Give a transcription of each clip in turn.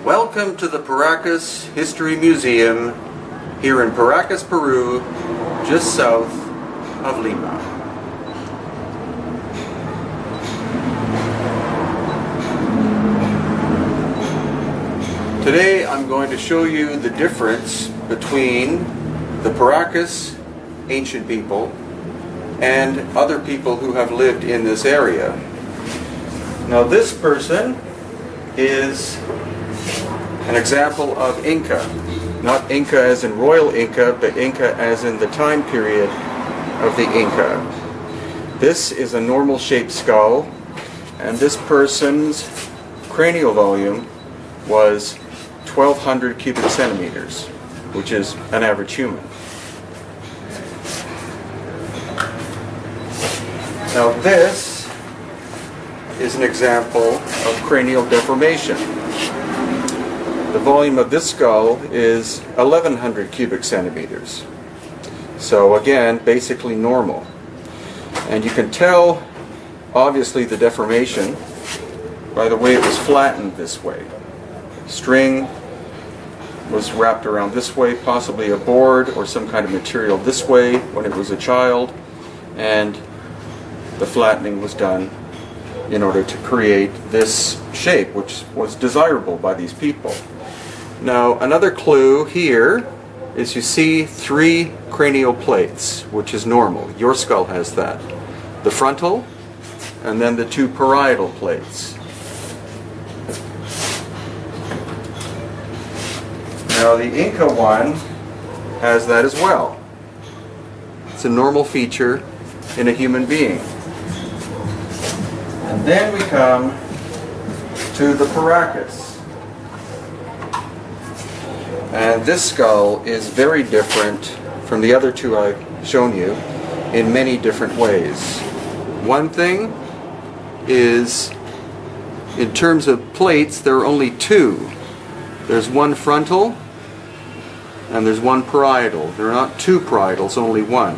Welcome to the Paracas History Museum here in Paracas, Peru, just south of Lima. Today I'm going to show you the difference between the Paracas ancient people and other people who have lived in this area. Now this person is an example of Inca. Not Inca as in royal Inca, but Inca as in the time period of the Inca. This is a normal shaped skull, and this person's cranial volume was 1,200 cubic centimeters, which is an average human. Now this is an example of cranial deformation. The volume of this skull is 1,100 cubic centimeters. So again, basically normal. And you can tell, obviously, the deformation by the way it was flattened this way. String was wrapped around this way, possibly a board or some kind of material this way when it was a child, and the flattening was done in order to create this shape, which was desirable by these people. Now, another clue here is you see 3 cranial plates, which is normal. Your skull has that. The frontal, and then the 2 parietal plates. Now, the Inca one has that as well. It's a normal feature in a human being. And then we come to the Paracas. And this skull is very different from the other 2 I've shown you in many different ways. One thing is, in terms of plates, there are only 2. There's 1 frontal and there's 1 parietal. There are not 2 parietals, only 1.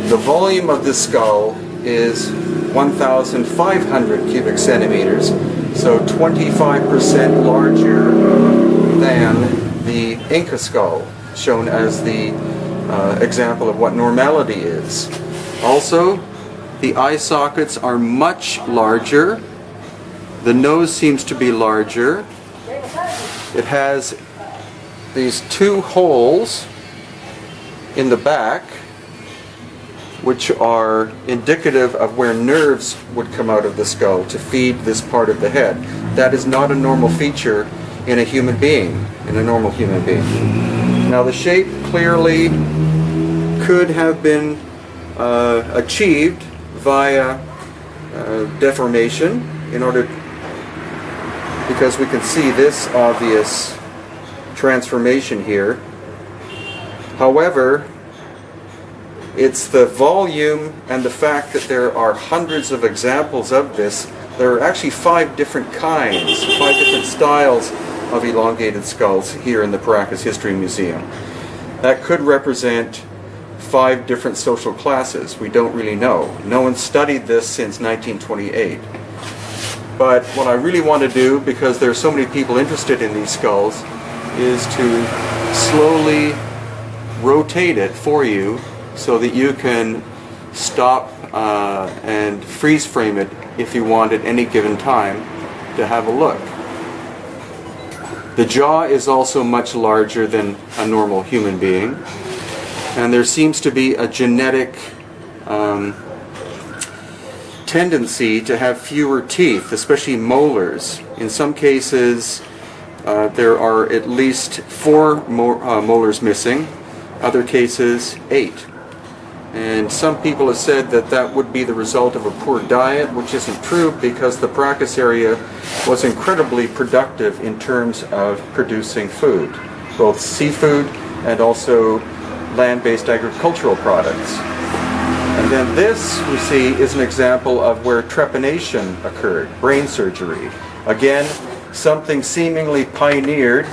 The volume of this skull is 1,500 cubic centimeters, so 25% larger than the Inca skull, shown as the example of what normality is. Also, the eye sockets are much larger. The nose seems to be larger. It has these 2 holes in the back, which are indicative of where nerves would come out of the skull to feed this part of the head. That is not a normal feature in a human being, in a normal human being. Now the shape clearly could have been achieved via deformation in order, because we can see this obvious transformation here. However, it's the volume and the fact that there are hundreds of examples of this. There are actually 5 different kinds, 5 different styles of elongated skulls here in the Paracas History Museum. That could represent 5 different social classes. We don't really know. No one studied this since 1928. But what I really want to do, because there are so many people interested in these skulls, is to slowly rotate it for you so that you can stop and freeze frame it if you want at any given time to have a look. The jaw is also much larger than a normal human being, and there seems to be a genetic tendency to have fewer teeth, especially molars. In some cases there are at least 4 molars missing, other cases 8. And some people have said that that would be the result of a poor diet, which isn't true, because the Paracas area was incredibly productive in terms of producing food, both seafood and also land-based agricultural products. And then this, we see, is an example of where trepanation occurred, brain surgery. Again, something seemingly pioneered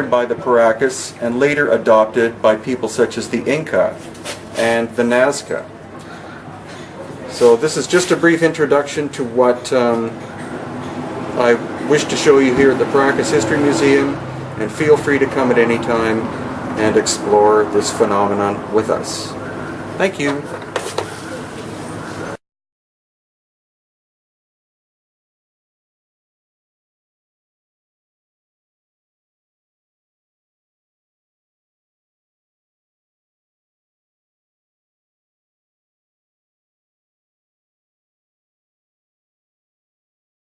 by the Paracas and later adopted by people such as the Inca and the Nazca. So this is just a brief introduction to what I wish to show you here at the Paracas History Museum, and feel free to come at any time and explore this phenomenon with us. Thank you.